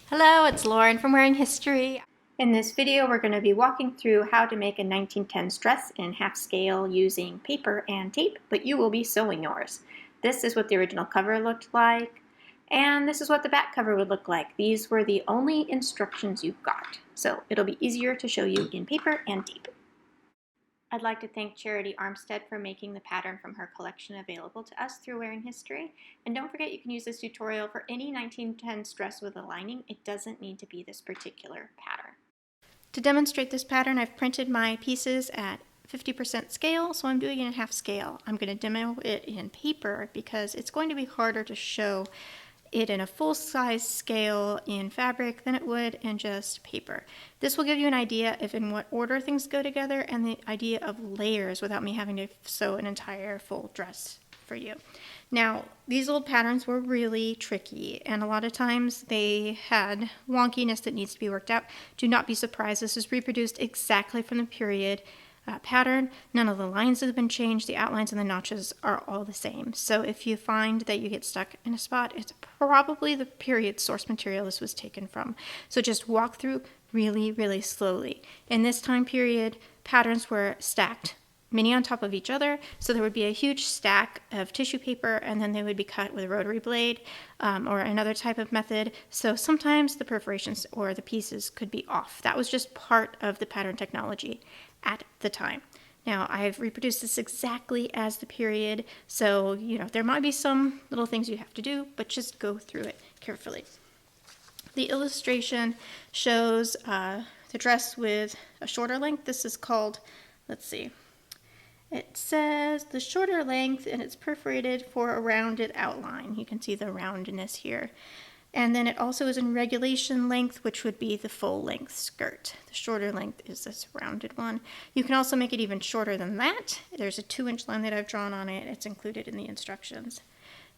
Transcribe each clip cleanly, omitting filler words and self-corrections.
Hello, it's Lauren from Wearing History. In this video, we're going to be walking through how to make a 1910s dress in half scale using paper and tape, but you will be sewing yours. This is what the original cover looked like, and this is what the back cover would look like. These were the only instructions you got, so it'll be easier to show you in paper and tape. I'd like to thank Charity Armstead for making the pattern from her collection available to us through Wearing History. And don't forget, you can use this tutorial for any 1910s dress with a lining. It doesn't need to be this particular pattern. To demonstrate this pattern, I've printed my pieces at 50% scale, so I'm doing it in half scale. I'm going to demo it in paper because it's going to be harder to show it in a full-size scale in fabric than it would in just paper. This will give you an idea of in what order things go together and the idea of layers without me having to sew an entire full dress for you. Now, these old patterns were really tricky, and a lot of times they had wonkiness that needs to be worked out. Do not be surprised. This is reproduced exactly from the period pattern. None of the lines have been changed. The outlines and the notches are all the same. So if you find that you get stuck in a spot, it's probably the period source material this was taken from. So just walk through really, really slowly. In this time period, patterns were stacked many on top of each other, so there would be a huge stack of tissue paper, and then they would be cut with a rotary blade or another type of method. So sometimes the perforations or the pieces could be off. That was just part of the pattern technology at the time. Now, I've reproduced this exactly as the period, so there might be some little things you have to do, but just go through it carefully. The illustration shows the dress with a shorter length. This is called, let's see, it says the shorter length, and it's perforated for a rounded outline. You can see the roundness here. And then it also is in regulation length, which would be the full length skirt. The shorter length is this rounded one. You can also make it even shorter than that. There's a 2-inch line that I've drawn on it. It's included in the instructions.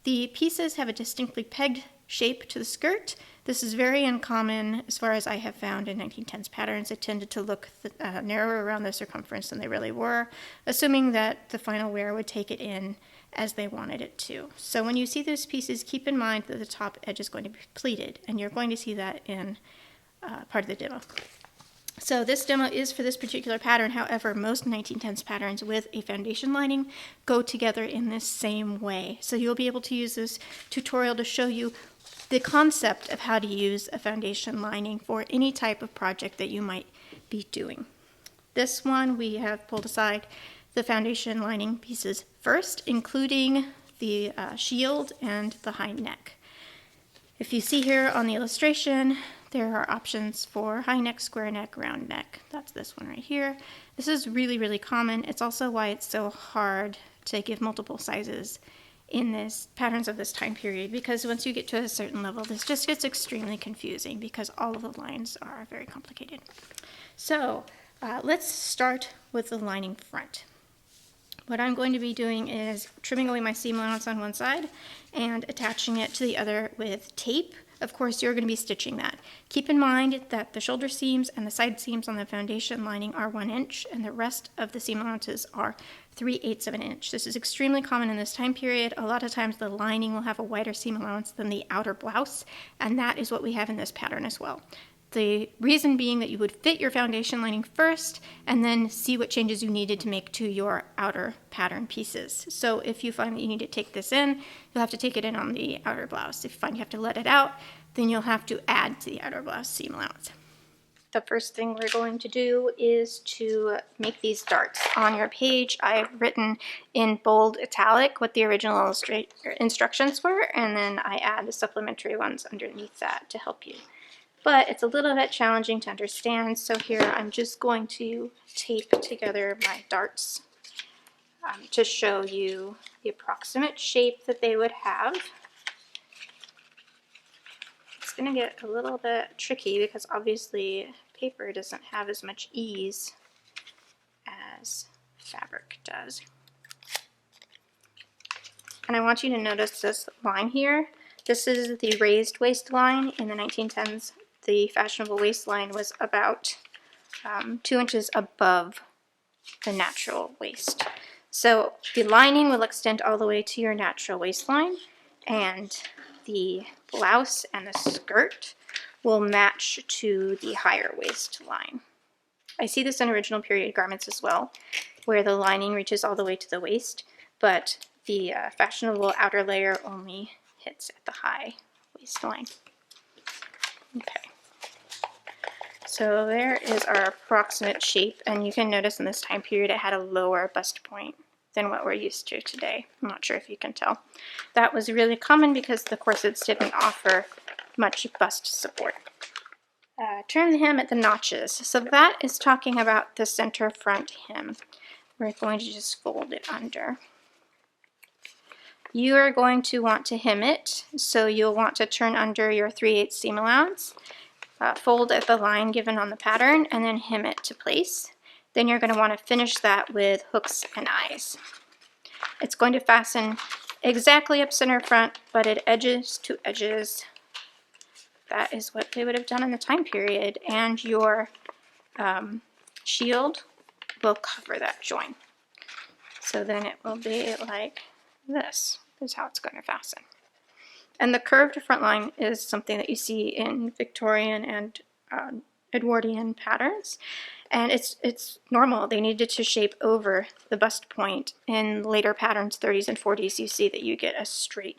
The pieces have a distinctly pegged shape to the skirt. This is very uncommon as far as I have found in 1910s patterns. It tended to look narrower around the circumference than they really were, assuming that the final wearer would take it in as they wanted it to. So when you see those pieces, keep in mind that the top edge is going to be pleated, and you're going to see that in part of the demo. So this demo is for this particular pattern. However, most 1910s patterns with a foundation lining go together in this same way. So you'll be able to use this tutorial to show you the concept of how to use a foundation lining for any type of project that you might be doing. This one, we have pulled aside the foundation lining pieces first, including the shield and the high neck. If you see here on the illustration, there are options for high neck, square neck, round neck. That's this one right here. This is really, really common. It's also why it's so hard to give multiple sizes in this patterns of this time period, because once you get to a certain level, this just gets extremely confusing because all of the lines are very complicated. So let's start with the lining front. What I'm going to be doing is trimming away my seam allowance on one side and attaching it to the other with tape. Of course, you're going to be stitching that. Keep in mind that the shoulder seams and the side seams on the foundation lining are 1 inch, and the rest of the seam allowances are 3/8 of an inch. This is extremely common in this time period. A lot of times the lining will have a wider seam allowance than the outer blouse, and that is what we have in this pattern as well. The reason being that you would fit your foundation lining first and then see what changes you needed to make to your outer pattern pieces. So if you find that you need to take this in, you'll have to take it in on the outer blouse. If you find you have to let it out, then you'll have to add to the outer blouse seam allowance. The first thing we're going to do is to make these darts. On your page, I've written in bold italic what the original instructions were, and then I add the supplementary ones underneath that to help you. But it's a little bit challenging to understand, so here I'm just going to tape together my darts to show you the approximate shape that they would have. It's going to get a little bit tricky because obviously paper doesn't have as much ease as fabric does. And I want you to notice this line here. This is the raised waistline. In the 1910s, the fashionable waistline was about 2 inches above the natural waist. So the lining will extend all the way to your natural waistline, and the blouse and the skirt will match to the higher waistline. I see this in original period garments as well, where the lining reaches all the way to the waist, but the fashionable outer layer only hits at the high waistline. Okay. So there is our approximate shape, and you can notice in this time period it had a lower bust point than what we're used to today. I'm not sure if you can tell. That was really common because the corsets didn't offer much bust support. Turn the hem at the notches. So that is talking about the center front hem. We're going to just fold it under. You are going to want to hem it, so you'll want to turn under your 3/8 seam allowance, fold at the line given on the pattern, and then hem it to place. Then you're going to want to finish that with hooks and eyes. It's going to fasten exactly up center front, but at edges to edges. That is what they would have done in the time period, and your shield will cover that joint. So then it will be like this. This is how it's going to fasten. And the curved front line is something that you see in Victorian and Edwardian patterns, and it's normal. They needed to shape over the bust point. In later patterns, 30s and 40s, you see that you get a straight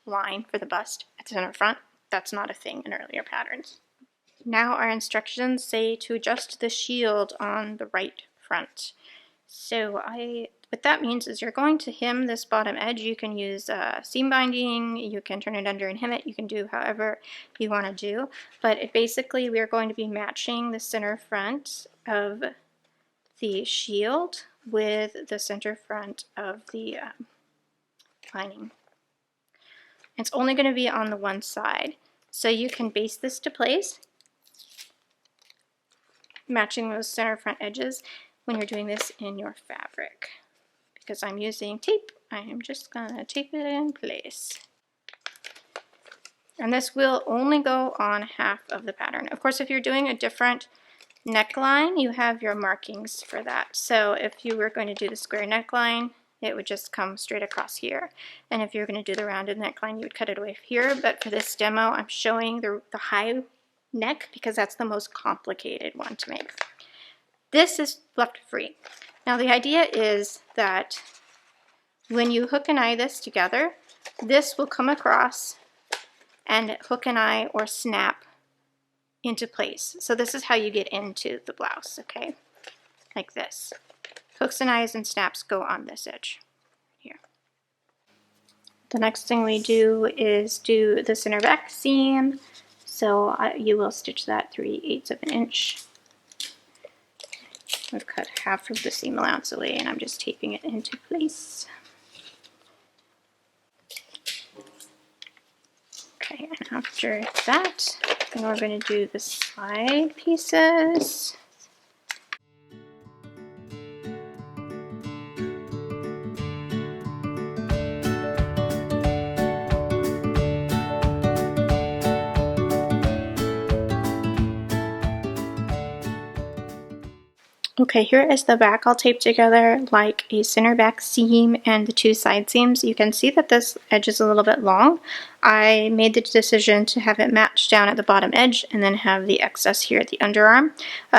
line for the bust at the center front. That's not a thing in earlier patterns. Now our instructions say to adjust the shield on the right front. So what that means is you're going to hem this bottom edge. You can use seam binding, you can turn it under and hem it, you can do however you want to do. But basically we're going to be matching the center front of the shield with the center front of the lining. It's only going to be on the one side. So you can baste this to place, matching those center front edges when you're doing this in your fabric. Because I'm using tape, I am just going to tape it in place. And this will only go on half of the pattern. Of course, if you're doing a different neckline, you have your markings for that. So if you were going to do the square neckline, it would just come straight across here. And if you're going to do the rounded neckline, you would cut it away here. But for this demo, I'm showing the high neck because that's the most complicated one to make. This is left free. Now the idea is that when you hook and eye this together, this will come across and hook and eye or snap into place. So this is how you get into the blouse, okay? Like this. Hooks and eyes and snaps go on this edge here. The next thing we do is do the center back seam. So you will stitch that 3/8 of an inch. I've cut half of the seam allowance away and I'm just taping it into place. Okay, and after that, then we're going to do the side pieces. Okay, here is the back all taped together like a center back seam and the two side seams. You can see that this edge is a little bit long. I made the decision to have it match down at the bottom edge and then have the excess here at the underarm.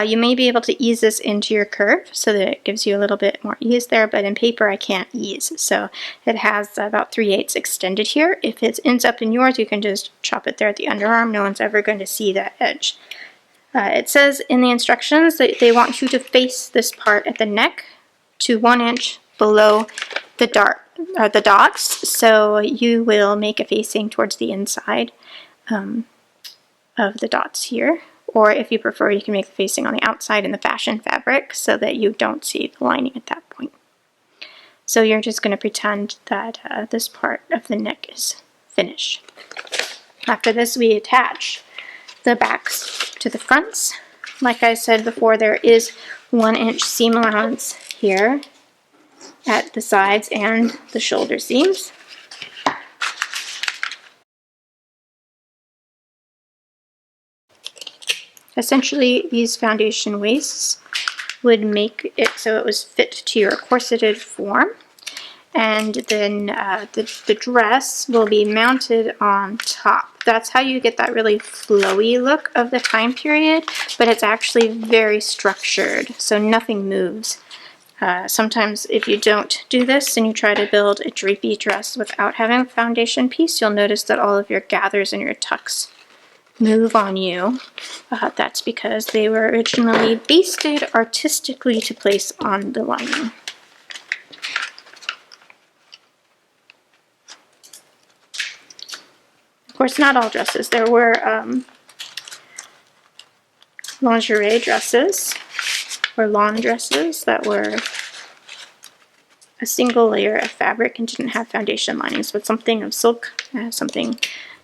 You may be able to ease this into your curve so that it gives you a little bit more ease there, but in paper I can't ease. So it has about 3/8 extended here. If it ends up in yours, you can just chop it there at the underarm. No one's ever going to see that edge. It says in the instructions that they want you to face this part at the neck to 1 inch below the dots, so you will make a facing towards the inside of the dots here. Or if you prefer, you can make the facing on the outside in the fashion fabric so that you don't see the lining at that point. So you're just going to pretend that this part of the neck is finished. After this, we attach the backs to the fronts. Like I said before, there is 1 inch seam allowance here at the sides and the shoulder seams. Essentially, these foundation waists would make it so it was fit to your corseted form. And then the dress will be mounted on top. That's how you get that really flowy look of the time period, but it's actually very structured, so nothing moves. Sometimes if you don't do this and you try to build a drapey dress without having a foundation piece, you'll notice that all of your gathers and your tucks move on you. That's because they were originally basted artistically to place on the lining. Of course, not all dresses. There were lingerie dresses or lawn dresses that were a single layer of fabric and didn't have foundation linings, but something of silk, something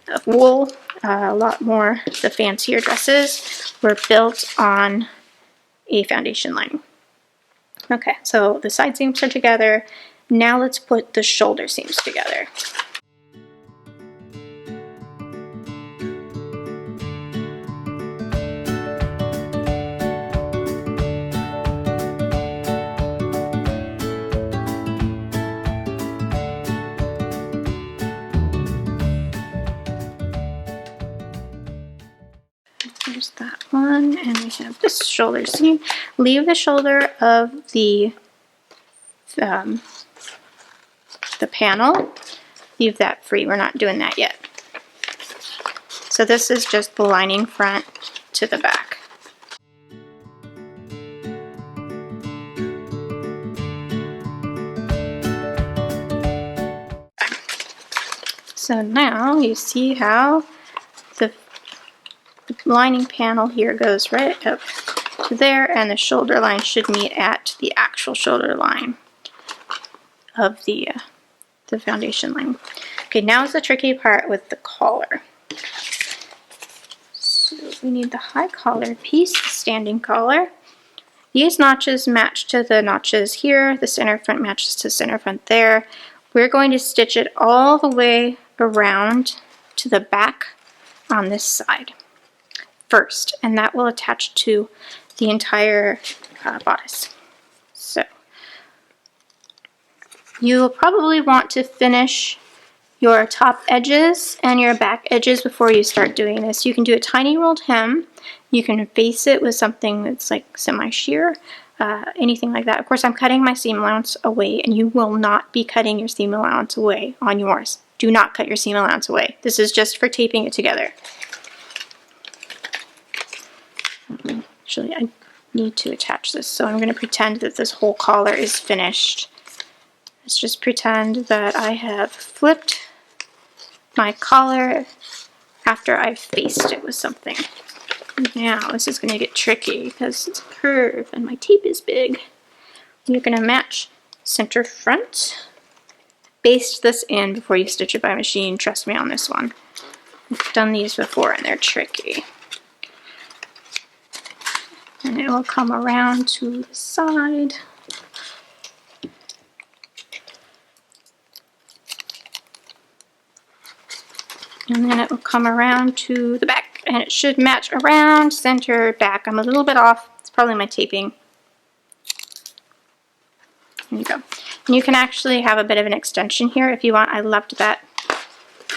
of wool. A lot more, the fancier dresses were built on a foundation lining. Okay, so the side seams are together. Now let's put the shoulder seams together. There's that one, and we have this shoulder seam. Leave the shoulder of the panel. Leave that free. We're not doing that yet. So this is just the lining front to the back. So now you see how the lining panel here goes right up to there, and the shoulder line should meet at the actual shoulder line of the foundation line. Okay, now is the tricky part with the collar. So we need the high collar piece, the standing collar. These notches match to the notches here. The center front matches to center front there. We're going to stitch it all the way around to the back on this side first, and that will attach to the entire bodice. So you'll probably want to finish your top edges and your back edges before you start doing this. You can do a tiny rolled hem. You can face it with something that's like semi-sheer, anything like that. Of course, I'm cutting my seam allowance away, and you will not be cutting your seam allowance away on yours. Do not cut your seam allowance away. This is just for taping it together. Actually, I need to attach this, so I'm going to pretend that this whole collar is finished. Let's just pretend that I have flipped my collar after I've faced it with something. Now this is going to get tricky because it's a curve and my tape is big. You're going to match center front. Baste this in before you stitch it by machine. Trust me on this one. I've done these before and they're tricky. And it will come around to the side. And then it will come around to the back, and it should match around center back. I'm a little bit off. It's probably my taping. There you go. And you can actually have a bit of an extension here if you want. I left that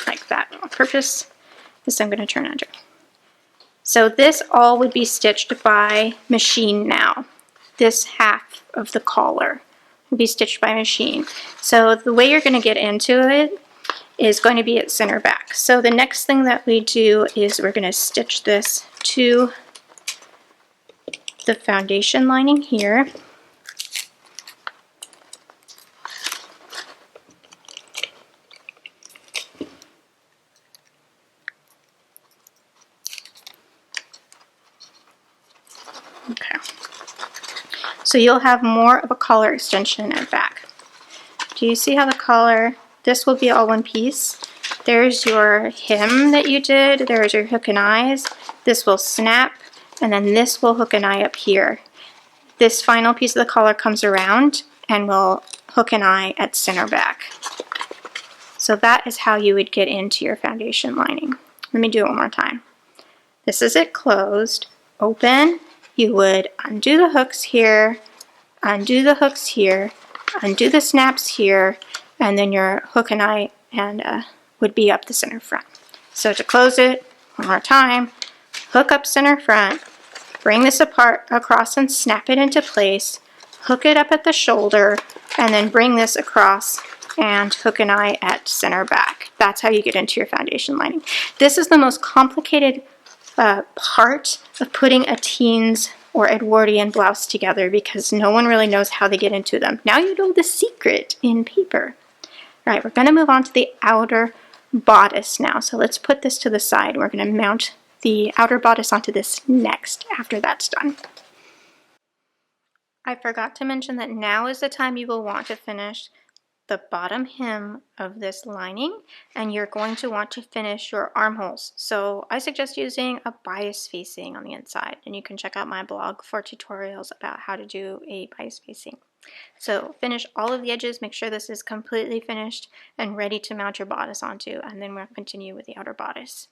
like that on purpose. This I'm going to turn under. So this all would be stitched by machine now. This half of the collar will be stitched by machine. So the way you're going to get into it is going to be at center back. So the next thing that we do is we're going to stitch this to the foundation lining here. Okay. So you'll have more of a collar extension at back. Do you see how the collar, this will be all one piece. There's your hem that you did, there's your hook and eyes. This will snap, and then this will hook an eye up here. This final piece of the collar comes around and will hook an eye at center back. So that is how you would get into your foundation lining. Let me do it one more time. This is it closed, open, you would undo the hooks here, undo the hooks here, undo the snaps here, and then your hook and eye would be up the center front. So to close it, one more time, hook up center front, bring this apart across and snap it into place, hook it up at the shoulder, and then bring this across and hook an eye at center back. That's how you get into your foundation lining. This is the most complicated part of putting a teens or Edwardian blouse together because no one really knows how they get into them. Now you know the secret in paper. All right, we're going to move on to the outer bodice now. So let's put this to the side. We're going to mount the outer bodice onto this next after that's done. I forgot to mention that now is the time you will want to finish the bottom hem of this lining, and you're going to want to finish your armholes. So I suggest using a bias facing on the inside, and you can check out my blog for tutorials about how to do a bias facing. So finish all of the edges, make sure this is completely finished and ready to mount your bodice onto, and then we'll continue with the outer bodice.